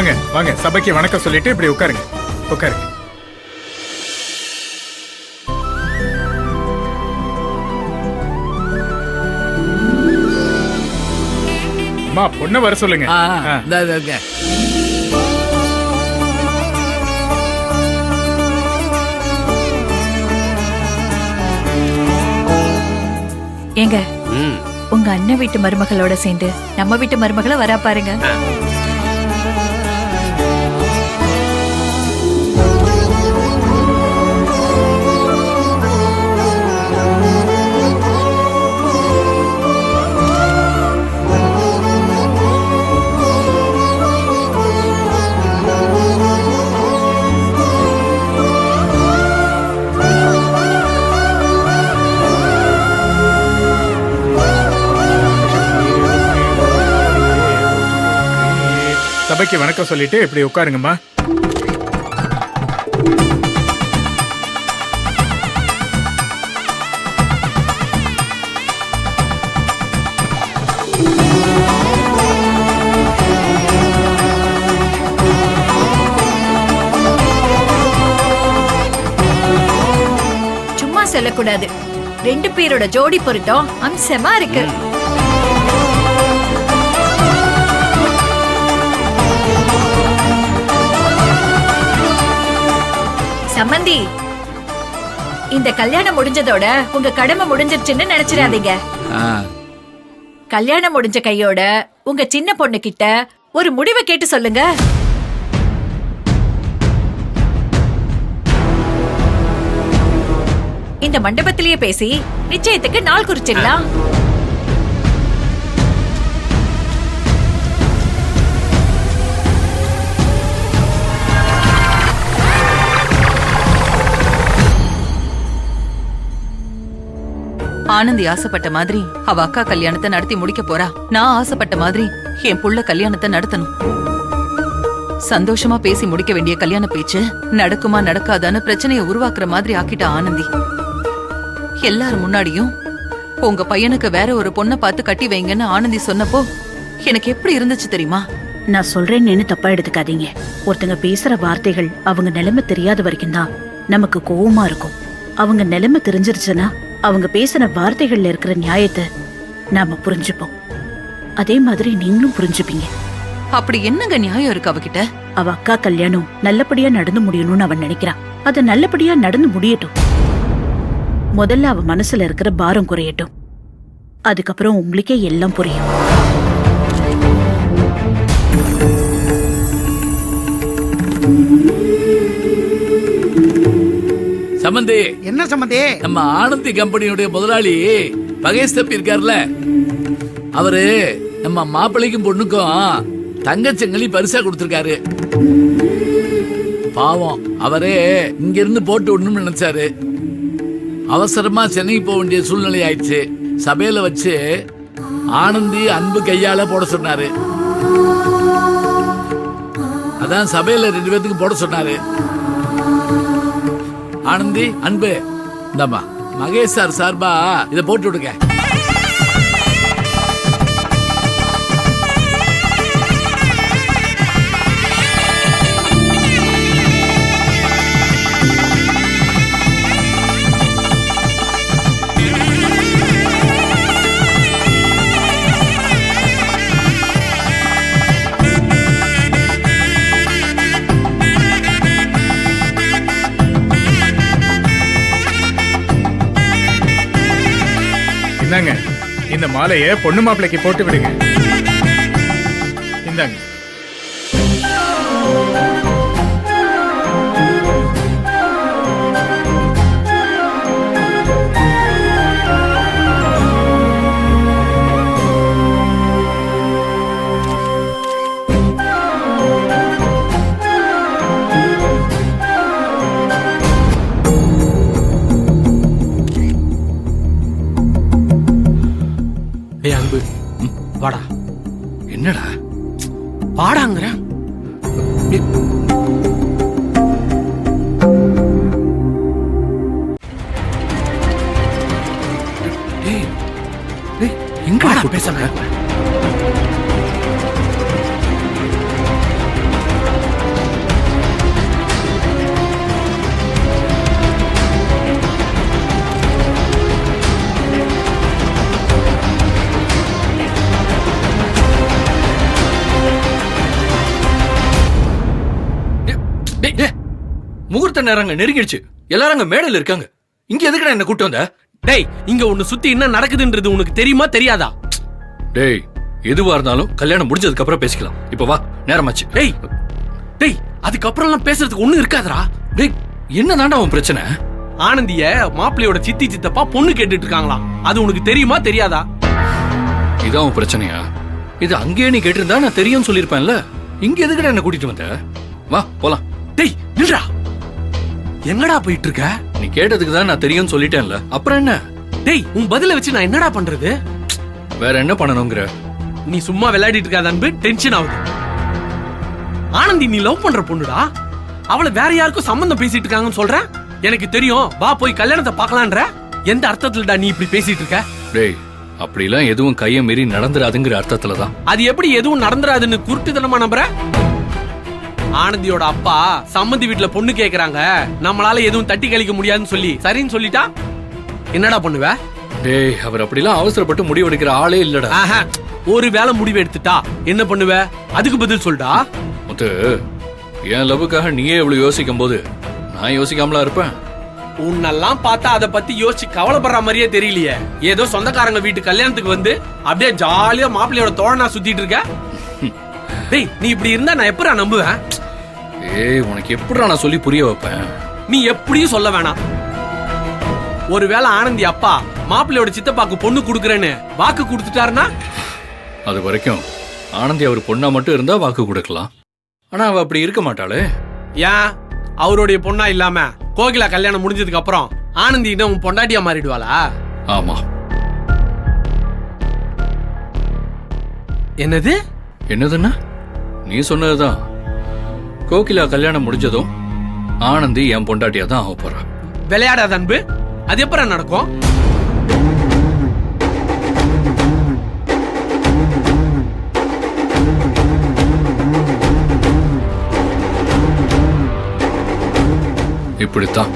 வாங்க வாங்க, சபைக்கு வணக்கம் சொல்லிட்டு இப்படி உட்காருங்க. உட்காருங்க. அம்மா, பொண்ணை வர சொல்லுங்க. ஏங்க, உங்க அண்ணன் வீட்டு மருமகளோட சேர்ந்து நம்ம வீட்டு மருமகளை வரா பாருங்க. சபைக்கு வணக்கம் சொல்லிட்டு இப்படி உட்காருங்கம்மா. சும்மா சொல்லக்கூடாது, ரெண்டு பேரோட ஜோடி பொருத்தம் அம்சமா இருக்கு. சம்பந்தி, இந்த கல்யாணம் முடிஞ்சதோட உங்க கடமை முடிஞ்சிருச்சுன்னு நினைச்சிடாதீங்க. கல்யாணம் முடிஞ்ச கையோட உங்க சின்ன பொண்ணு கிட்ட ஒரு முடிவை கேட்டு சொல்லுங்க. இந்த மண்டபத்திலேயே பேசி நிச்சயத்துக்கு நாள் குறிச்சிடலாம். ஆனந்தி ஆசைப்பட்ட மாதிரி அவ அக்கா கல்யாணத்தை நடத்தி முடிக்க போறா. நான் ஆசைப்பட்ட மாதிரி என் புள்ள கல்யாணத்தை நடத்தணும். சந்தோஷமா பேசி முடிக்க வேண்டிய கல்யாண பேச்சு நடக்குமா நடக்காதான்னு பிரச்சனையை உருவாக்குற மாதிரி ஆக்கிட்ட ஆனந்தி. எல்லாரும் முன்னாடியும் உங்க பையனுக்கு வேற ஒரு பொண்ணை பார்த்து கட்டி வைங்கன்னு ஆனந்தி சொன்னப்போ எனக்கு எப்படி இருந்துச்சு தெரியுமா? நான் சொல்றேன்னு தப்பா எடுத்துக்காதீங்க. ஒருத்தங்க பேசுற வார்த்தைகள் அவங்க நிலைமை தெரியாத வரைக்கும் தான் நமக்கு கோவமா இருக்கும். அவங்க நிலைமை தெரிஞ்சிருச்சுன்னா அவங்க பேசின வார்த்தைகள்ல இருக்கிற நியாயத்தை நாம புரிஞ்சுப்போம். அதே மாதிரி நீங்களும் புரிஞ்சுப்பீங்க. அப்படி என்னங்க நியாயம் இருக்கு அவகிட்ட? அவ அக்கா கல்யாணம் நல்லபடியா நடந்து முடியணும்னு அவன் நினைக்கிறான். அது நல்லபடியா நடந்து முடியட்டும். முதல்ல அவ மனசுல இருக்கிற பாரம் குறையட்டும். அதுக்கப்புறம் உங்களுக்கே எல்லாம் புரியும். சம்பந்தி. என்ன சம்பந்தி? நம்ம ஆனந்தி கம்பெனியுடைய முதலாளி மகேஷ் தம்பி இருக்காருல்ல, அவரு நம்ம மாப்பிள்ளைக்கும் பொண்ணுக்கும் தங்கச்செங்கலி பரிசா கொடுத்திருக்காரு. பாவம், அவரே இங்க இருந்து போட்டு விடணும்னு நினைச்சாரு. அவசரமா சென்னைக்கு போக வேண்டிய சூழ்நிலை ஆயிடுச்சு. சபையில வச்சு ஆனந்தி அன்பு கையால போட சொன்னாரு. அதான் சபையில 2 பேத்துக்கு போட சொன்னாரு. ஆனந்தி, அன்பு, இந்தம்மா மகேஷ் சார் சார்பா இதை போட்டு விடுங்க. இந்தாங்க, இந்த மாலையை பொண்ணு மாப்பிள்ளைக்கு போட்டு விடுங்க. இந்தாங்க. அன்பு, வாடா. என்னடா வாடாங்கிற? எங்க பேச முகூர்த்த நேரங்க நெருங்கிடுச்சு. எல்லாரும் அங்க மேடையில இருக்காங்க. இங்க எதுக்குடா என்ன கூட்டு வந்த? டேய் இங்க ஒண்ணு சுத்தி என்ன நடக்குதுன்றது உனக்கு தெரியுமா தெரியாதா? டேய் எதுவா இருந்தாலும் கல்யாணம் முடிஞ்சதுக்கு அப்புறம் பேசிக்கலாம். இப்ப வா, நேரமாச்சு. டேய் டேய் அதுக்கப்புறம் எல்லாம் பேசுறதுக்கு ஒண்ணும் இருக்காதுடா. டேய் என்னதான்டா உன் பிரச்சனை? ஆனந்திய மாப்பிள்ளையோட சித்தி சித்தப்பா பொண்ணு கேட்டுட்டு இருக்காங்களாம். அது உனக்கு தெரியுமா தெரியாதா? இதான் உன் பிரச்சனையா? இது அங்கேயே நீ கேட்டிருந்தா நான் தெரியும்னு சொல்லிருப்பேன்ல. இங்க எதுக்குடா என்ன கூட்டிட்டு வந்த? வா போலாம். டேய் நில்றா. எங்கடா போயிட்டு இருக்க? நீ கேட்டதுக்கு தான் நான் தெரியும்னு சொல்லிட்டேன்ல, அப்புறம் என்ன? டேய் உன் பதில வச்சு நான் என்னடா பண்றது? வேற என்ன பண்ணணுங்கிற? நீ சும்மா விளையாடிட்டு இருக்காத அன்பு, டென்ஷன் ஆகுது. ஆனந்தி நீ லவ் பண்ற பொண்ணுடா. அவளை வேற யாருக்கும் சம்பந்தம் பேசிட்டு இருக்காங்கன்னு சொல்ற. எனக்கு தெரியும், வா போய் கல்யாணத்தை பார்க்கலான்ற. எந்த அர்த்தத்துலடா நீ இப்படி பேசிட்டு இருக்க? டேய் அப்படிலாம் எதுவும் கையை மீறி நடந்துராதுங்கிற அர்த்தத்துலதான். அது எப்படி எதுவும் நடந்துராதுன்னு குருட்டுத்தனமா நம்புற? ஆனந்தியோட அப்பா சம்மந்தி வீட்டுல பொண்ணு கேக்குறாங்க, நம்மளால எதுவும் தட்டி கழிக்க முடியாதுன்னு சொல்லி சரின்னு சொல்லிட்டா என்னடா பண்ணுவ? டேய் அவர் அப்படிலாம் அவசரப்பட்டு முடிவெடுக்கிற ஆளே இல்லடா. ஆஹா, ஒரு வேளை முடிவு எடுத்துட்டா என்ன பண்ணுவ? அதுக்கு பதில் சொல்டா. முத்து, என் லவ்வுக்காக நீயே இவ்வளவு யோசிக்கும் போது நான் யோசிக்காமலா இருப்பேன்? உன்னெல்லாம் பார்த்தா அத பத்தி யோசிச்சு கவலைப்படுற மாதிரியே தெரியலையே. ஏதோ சொந்தக்காரங்க வீட்டு கல்யாணத்துக்கு வந்து அப்படியே ஜாலியா மாப்பிள்ளையோட தோழனா சுத்திட்டு இருக்க. டேய் நீ இப்படி இருந்தா நான் எப்படா நம்புவேன்? ஏய் உனக்கு எப்படிடா நான் சொல்லி புரிய வைப்பேன்? நீ எப்படியும் சொல்ல வேணாம். ஒருவேளை ஆனந்தி அப்பா மாப்பிள்ளையோட சித்தப்பாக்கு பொண்ணு குடுக்கறேன்னு வாக்கு கொடுத்துட்டாருன்னா? அது வரைக்கும் ஆனந்தி அவர் பொண்ணா மட்டும் இருந்தா வாக்கு கொடுக்கலாம். ஆனா அவ அப்படி இருக்க மாட்டாளே. ஏன் அவருடைய பொண்ணா இல்லாம கோகிலா கல்யாணம் முடிஞ்சதுக்கு அப்புறம் ஆனந்தி இன்னும் பொண்டாட்டியா மாறிடுவாளா? ஆமா. என்னது? என்னதுன்னா நீ சொன்னதுதான். கோகிலா கல்யாணம் முடிஞ்சதும் ஆனந்தி என் பொண்டாட்டியா தான் ஆக போறா. விளையாடாத அன்பு, அது எப்ப நடக்கும்? இப்படித்தான்.